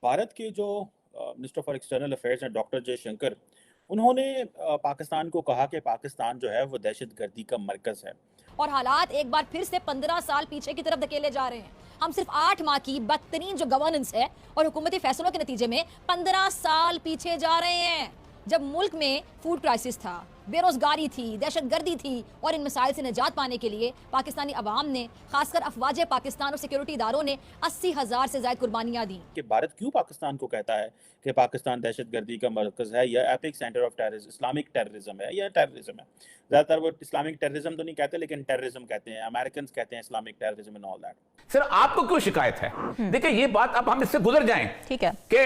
भारत के जो minister for external affairs हैं डॉक्टर जयशंकर, उन्होंने पाकिस्तान को कहा कि पाकिस्तान जो है वो दहशतगर्दी का मरकज़ है। और हालात एक बार फिर से 15 साल पीछे की तरफ धकेले जा रहे हैं। हम सिर्फ 8 माह की बदतरीन जो गवर्नेंस है और हुकूमती फैसलों के नतीजे में 15 साल पीछे जा रहे हैं, जब मुल्क में फूड क्राइसिस था, बेरोजगारी थी, दहशतगर्दी थी और इन मसाइल से निजात पाने के लिए पाकिस्तानी अवाम ने, खासकर अफवाज पाकिस्तान और सिक्योरिटी इदारों ने 80,000 से ज्यादा कुर्बानियां दी। कि भारत क्यों पाकिस्तान को कहता है कि पाकिस्तान दहशतगर्दी का मरकज़ है या epic centre of terrorism, Islamic terrorism है या टेररिज्म है। ज़्यादातर वो इस्लामिक टेररिज्म तो नहीं कहते, लेकिन टेररिज्म कहते हैं। अमेरिकन कहते हैं Islamic terrorism and all that. Sir आपको क्यों शिकायत है? देखिए ये बात अब हम इससे गुजर जाएं, ठीक है, कि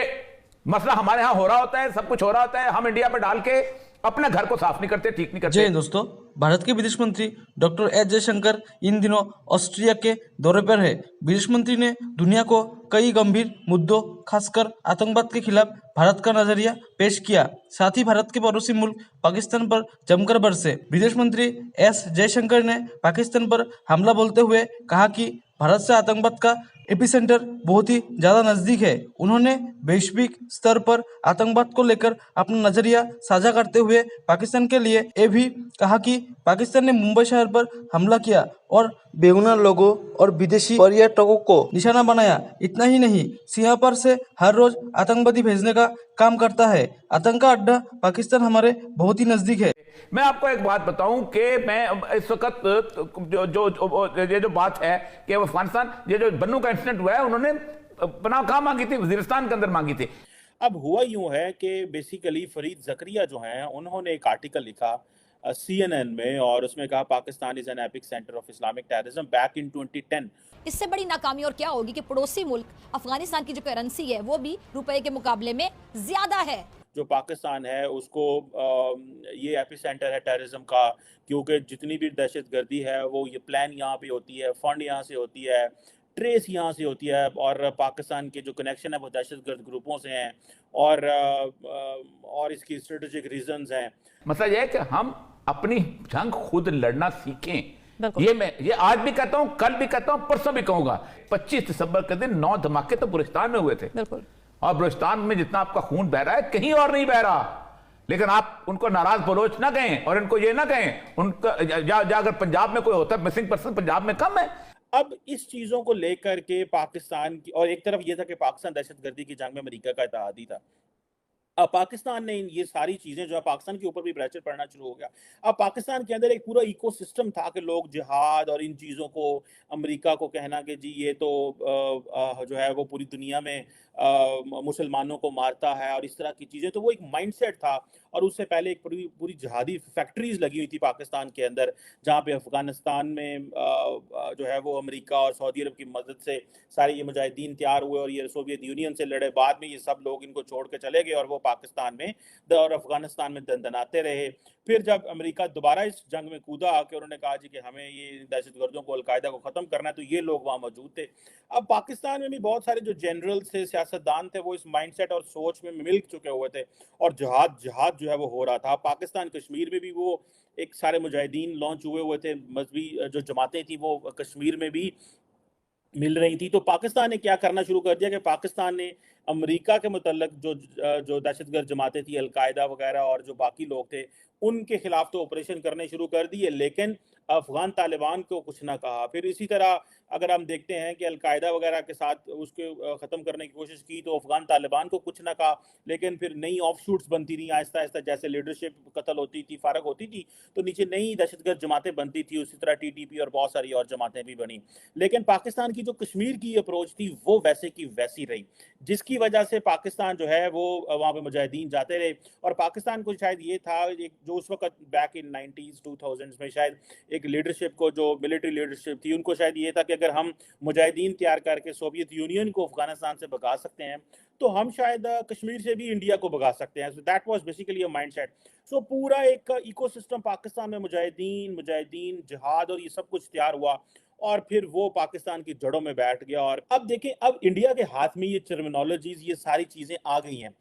मसला हमारे यहां हो रहा होता है, सब कुछ हो रहा होता है, हम इंडिया में डाल के अपने घर को साफ नहीं करते, ठीक नहीं करते। जय हिंद दोस्तों, भारत के विदेश मंत्री डॉक्टर एस जयशंकर इन दिनों ऑस्ट्रिया के दौरे पर है। विदेश मंत्री ने दुनिया को कई गंभीर मुद्दों, खासकर आतंकवाद के खिलाफ भारत का नजरिया पेश किया। साथ ही भारत के पड़ोसी मुल्क पाकिस्तान पर जमकर बरसे। विदेश मंत्री एस जयशंकर ने पाकिस्तान पर हमला बोलते हुए कहा कि भारत से आतंकवाद का एपिसेंटर बहुत ही ज्यादा नजदीक है। उन्होंने वैश्विक स्तर पर आतंकवाद को लेकर अपना नजरिया साझा करते हुए पाकिस्तान के लिए ये भी कहा कि पाकिस्तान ने मुंबई शहर पर हमला किया और बेगुनाह लोगों और विदेशी पर्यटकों को निशाना बनाया। इतना ही नहीं, सीमा से हर रोज आतंकवादी भेजने का काम करता है। आतंक का अड्डा पाकिस्तान हमारे बहुत ही नजदीक है। मैं आपको एक बात बताऊं कि मैं इस वक्त ये जो बात है कि अफगानिस्तान, ये जो बन्नू का इंसिडेंट हुआ है, उन्होंने पनाह कहां मांगी थी? वजीरिस्तान के अंदर मांगी थी। अब हुआ यूं है कि बेसिकली फरीद जकरिया जो हैं, उन्होंने एक आर्टिकल लिखा CNN में, और उसमें कहा Pakistan is an epic centre of Islamic terrorism back in 2010। इससे बड़ी नाकामी और क्या होगी कि पड़ोसी मुल्क अफगानिस्तान की जो करेंसी है वो भी रुपए के मुकाबले में ज्यादा है। जो पाकिस्तान है उसको ये एपिसेंटर है टेररिज्म का, क्योंकि जितनी भी दहशतगर्दी है वो ये प्लान यहाँ पे होती है, फंड यहाँ से होती है, ट्रेस यहाँ से होती है, और पाकिस्तान के जो कनेक्शन है वो दहशतगर्द ग्रुपों से हैं, और इसकी स्ट्रेटेजिक रीजंस हैं। मतलब यह है कि हम अपनी जंग खुद लड़ना सीखें। ये आज भी कहता हूं, कल भी कहता हूं, परसों भी कहूंगा। 25 दिसंबर के दिन 9 धमाके तो बलूचिस्तान में हुए थे, और बलूचिस्तान में जितना आपका खून बह रहा है कहीं और नहीं बह रहा। लेकिन आप उनको नाराज बलोच ना कहें और इनको ये ना कहें उनका अगर पंजाब में कोई होता है मिसिंग पर्सन, पंजाब में कम है। अब इस चीजों को लेकर के पाकिस्तान की, और एक तरफ ये था कि पाकिस्तान दहशतगर्दी की जंग में अमेरिका का इत्तेहादी था। अब पाकिस्तान ने ये सारी चीजें जो है, पाकिस्तान के ऊपर भी प्रेशर पड़ना शुरू हो गया। अब पाकिस्तान के अंदर एक पूरा इकोसिस्टम था कि लोग जिहाद और इन चीज़ों को, अमेरिका को कहना कि जी ये तो जो है वो पूरी दुनिया में मुसलमानों को मारता है और इस तरह की चीज़ें, तो वो एक माइंडसेट था। और उससे पहले एक पूरी पूरी जिहादी फैक्ट्रीज लगी हुई थी पाकिस्तान के अंदर, जहाँ पे अफगानिस्तान में जो है वो अमेरिका और सऊदी अरब की मदद से सारे ये मुजाहिदीन तैयार हुए और ये सोवियत यूनियन से लड़े। बाद में ये सब लोग इनको छोड़ के चले गए और वो पाकिस्तान में और अफगानिस्तान में दंदनाते रहे। फिर जब अमेरिका दोबारा इस जंग में कूदा आके उन्होंने कहा जी कि हमें ये दहशतगर्दों को, अलकायदा को ख़त्म करना है, तो ये लोग वहाँ मौजूद थे। अब पाकिस्तान में भी बहुत सारे जो जनरल्स थे, सियासतदान थे, वो इस माइंडसेट और सोच में मिल चुके हुए थे और जिहाद जो है वो हो रहा था। पाकिस्तान कश्मीर में भी वो एक सारे मुजाहिदीन लॉन्च हुए थे, मजहबी जो जमातें थी वो कश्मीर में भी मिल रही थी। तो पाकिस्तान ने क्या करना शुरू कर दिया कि पाकिस्तान ने अमेरिका के मुतल्लक जो दहशतगर्द जमातें थी, अलकायदा वगैरह और जो बाकी लोग थे, उनके खिलाफ तो ऑपरेशन करने शुरू कर दिए, लेकिन अफगान तालिबान को कुछ ना कहा। फिर इसी तरह अगर हम देखते हैं कि अलकायदा वगैरह के साथ उसको ख़त्म करने की कोशिश की, तो अफगान तालिबान को कुछ ना कहा, लेकिन फिर नई ऑफशूट्स बनती रही आहिस्ता आहिस्ता। जैसे लीडरशिप कत्ल होती थी, फारग होती थी, तो नीचे नई दहशतगर्द जमातें बनती थी। उसी तरह TTP और बहुत सारी और जमातें भी बनी। लेकिन पाकिस्तान की जो कश्मीर की अप्रोच थी वो वैसे की वैसी रही, जिसकी वजह से पाकिस्तान जो है वो वहाँ पे मुजाहिदीन जाते रहे। और पाकिस्तान को शायद ये था, एक जो उस वक्त बैक इन 90s 2000s में शायद एक लीडरशिप को, जो मिलिट्री लीडरशिप थी, उनको शायद ये था कि अगर हम मुजाहिदीन तैयार करके सोवियत यूनियन को अफगानिस्तान से भगा सकते हैं, तो हम शायद कश्मीर से भी इंडिया को भगा सकते हैं। So that was basically a mindset. So पूरा एक इकोसिस्टम पाकिस्तान में मुजाहिदीन जिहाद और ये सब कुछ तैयार हुआ, और फिर वो पाकिस्तान की जड़ों में बैठ गया। और अब देखें, अब इंडिया के हाथ में ये टर्मिनोलॉजीज, ये सारी चीजें आ गई हैं।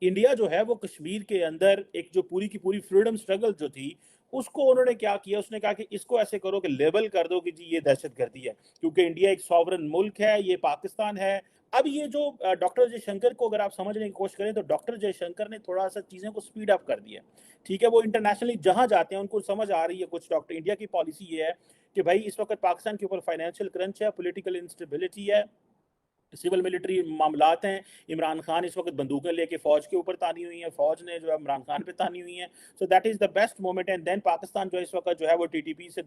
इंडिया जो है वो कश्मीर के अंदर एक जो पूरी की पूरी फ्रीडम स्ट्रगल जो थी, उसको उन्होंने क्या किया, उसने कहा कि इसको ऐसे करो कि लेबल कर दो कि जी ये दहशतगर्दी है, क्योंकि इंडिया एक सॉवरन मुल्क है, ये पाकिस्तान है, अब ये जो डॉक्टर जयशंकर को अगर आप समझने की कोशिश करें तो डॉक्टर जयशंकर ने थोड़ा सा चीज़ें को स्पीड अप कर दिया, ठीक है। वो इंटरनेशनली जहाँ जाते हैं उनको समझ आ रही है, कुछ डॉक्टर इंडिया की पॉलिसी ये है कि भाई इस वक्त पाकिस्तान के ऊपर फाइनेंशियल क्रंच है, पॉलिटिकल इंस्टेबिलिटी है, सिविल मिलिट्री मामलात हैं। इमरान खान इस वक्त बंदूकें लेके फौज के ऊपर तानी हुई हैं, फौज ने जो है इमरान खान पे तानी हुई हैं। So that is the best moment. And then Pakistan जो इस वक्त जो है वो टीटीपी से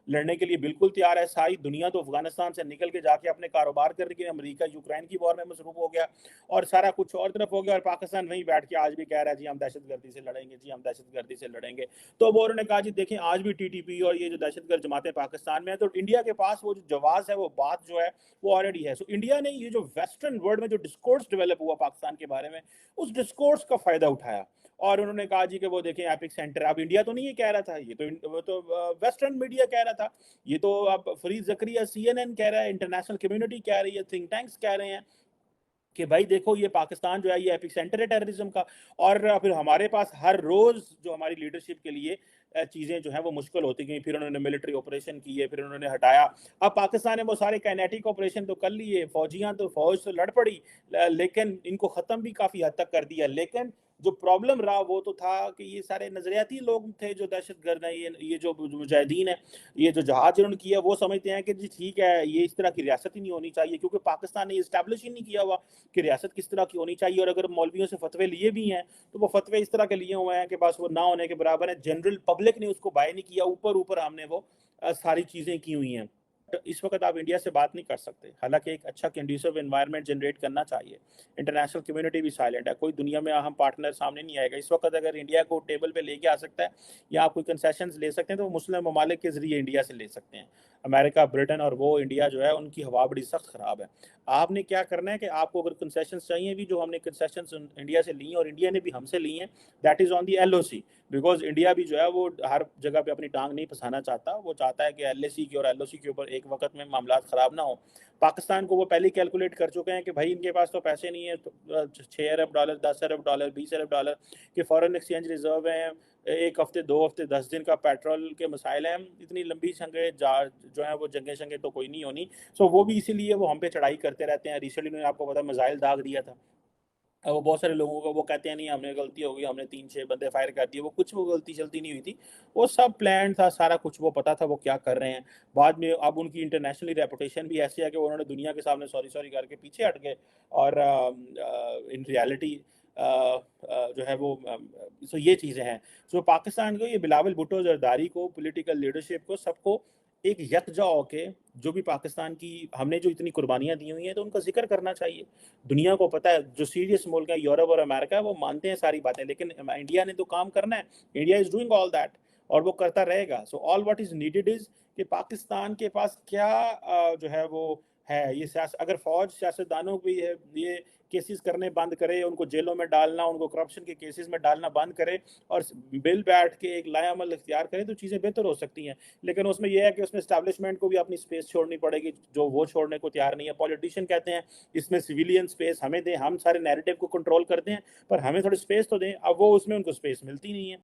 लड़ने के लिए बिल्कुल तैयार है। सारी दुनिया तो अफगानिस्तान से निकल के जाके अपने कारोबार करने के लिए अमेरिका यूक्रेन की वॉर में मसरूफ हो गया और सारा कुछ और तरफ हो गया, और पाकिस्तान वहीं बैठ के आज भी कह रहा है जी हम दहशतगर्दी से लड़ेंगे, जी हम दहशतगर्दी से लड़ेंगे। तो वो उन्होंने कहा जी देखें आज भी टीटीपी और ये जो दहशतगर्द जमातें पाकिस्तान में है, तो इंडिया के पास वो जो जवाब है, वो बात जो है वो ऑलरेडी है। सो इंडिया ने ये जो वेस्टर्न वर्ल्ड में जो डिस्कोर्स डेवलप हुआ पाकिस्तान के बारे में, उस डिस्कोर्स का फायदा उठाया और उन्होंने कहा जी कि वो देखें एपिक सेंटर। अब इंडिया तो नहीं ये कह रहा था, ये तो वो तो वेस्टर्न मीडिया कह रहा था, ये तो अब फरीद जकरिया CNN कह रहा है, इंटरनेशनल कम्युनिटी कह रही है, थिंक टैंक्स कह रहे हैं कि भाई देखो ये पाकिस्तान जो है ये एपिक सेंटर है टेररिज्म का। और फिर हमारे पास हर रोज जो हमारी लीडरशिप के लिए चीज़ें जो हैं वो मुश्किल होती गई। फिर उन्होंने मिलिट्री ऑपरेशन किए, फिर उन्होंने हटाया। अब पाकिस्तान ने वो सारे काइनेटिक ऑपरेशन तो कर लिए, फौज तो लड़ पड़ी, लेकिन इनको ख़त्म भी काफ़ी हद तक कर दिया। लेकिन जो प्रॉब्लम रहा वो तो था कि ये सारे नज़रियाती लोग थे जो दहशतगर्द हैं, ये जो मुजाहिदीन है, ये जो जहाज जिन्होंने किया वो समझते हैं कि जी ठीक है ये इस तरह की रियासत ही नहीं होनी चाहिए, क्योंकि पाकिस्तान ने इस्टेब्लिश ही नहीं किया हुआ कि रियासत किस तरह की होनी चाहिए। और अगर मौलवियों से फतवे लिए भी हैं तो वो फतवे इस तरह के लिए हुए हैं कि बस वो ना होने के बराबर है। जनरल पब्लिक ने उसको बाय नहीं किया, ऊपर ऊपर हमने वो सारी चीज़ें की हुई हैं। इस वक्त आप इंडिया से बात नहीं कर सकते, हालांकि एक अच्छा कंड्यूसिव एनवायरनमेंट जनरेट करना चाहिए। इंटरनेशनल कम्युनिटी भी साइलेंट है, कोई दुनिया में अहम पार्टनर सामने नहीं आएगा। इस वक्त अगर इंडिया को टेबल पे लेके आ सकता है या आप कोई कंसेशंस ले सकते हैं तो वो मुस्लिम ममालिक के जरिए इंडिया से ले सकते हैं। अमेरिका, ब्रिटेन और वो इंडिया जो है उनकी हवा बड़ी सख्त ख़राब है। आपने क्या करना है कि आपको अगर कंसेशंस चाहिए भी, जो हमने कंसेशंस इंडिया से ली हैं और इंडिया ने भी हमसे ली हैं, that is on the LOC। Because India भी जो है वो हर जगह पे अपनी टांग नहीं फंसाना चाहता, वो चाहता है कि LAC की और LOC के ऊपर एक वक्त में मामला ख़राब ना हो। पाकिस्तान को वो पहले कैलकुलेट कर चुके हैं कि भाई इनके पास तो पैसे नहीं है, तो 6 अरब डॉलर, 10 अरब डॉलर, 20 अरब डॉलर के फॉरेन एक्सचेंज रिजर्व हैं, 1 हफ्ते 2 हफ्ते 10 दिन का पेट्रोल के मसाइल हैं। इतनी लंबी जंगें जो है वो जंगें तो कोई नहीं होनी। सो वो भी इसीलिए वो हम पे चढ़ाई करते रहते हैं। रिसेंटली उन्होंने आपको पता मिसाइल दाग दिया था, वो बहुत सारे लोगों को वो कहते हैं नहीं हमने गलती हो गई, हमने 3-6 बंदे फायर कर दिए, वो कुछ वो गलती चलती नहीं हुई थी, वो सब प्लान था, सारा कुछ वो पता था वो क्या कर रहे हैं। बाद में अब उनकी इंटरनेशनली रेपुटेशन भी ऐसी है कि उन्होंने दुनिया के सामने सॉरी करके पीछे हट गए। और इन रियलिटी जो है वो सो ये चीज़ें हैं। सो पाकिस्तान को, ये बिलावल भुट्टो जरदारी को, पॉलिटिकल लीडरशिप को, सबको एक यकजा होके जो भी पाकिस्तान की हमने जो इतनी कुर्बानियां दी हुई हैं तो उनका जिक्र करना चाहिए। दुनिया को पता है, जो सीरियस मुल्क है यूरोप और अमेरिका, वो मानते हैं सारी बातें, लेकिन इंडिया ने तो काम करना है। India is doing all that और वो करता रहेगा। So all what is needed is कि पाकिस्तान के पास क्या जो है वो है। ये अगर फौज सियासतदानों को ये केसेस करने बंद करे, उनको जेलों में डालना, उनको करप्शन के केसेस में डालना बंद करे और बिल बैठ के एक लायामल इख्तियार करे, तो चीज़ें बेहतर हो सकती हैं। लेकिन उसमें यह है कि उसमें एस्टैब्लिशमेंट को भी अपनी स्पेस छोड़नी पड़ेगी, जो वो छोड़ने को तैयार नहीं है। पॉलिटिशियन कहते हैं इसमें सिविलियन स्पेस हमें दें, हम सारे नैरेटिव को कंट्रोल करते हैं, पर हमें थोड़ी स्पेस तो दें। अब वो उसमें उनको स्पेस मिलती नहीं है।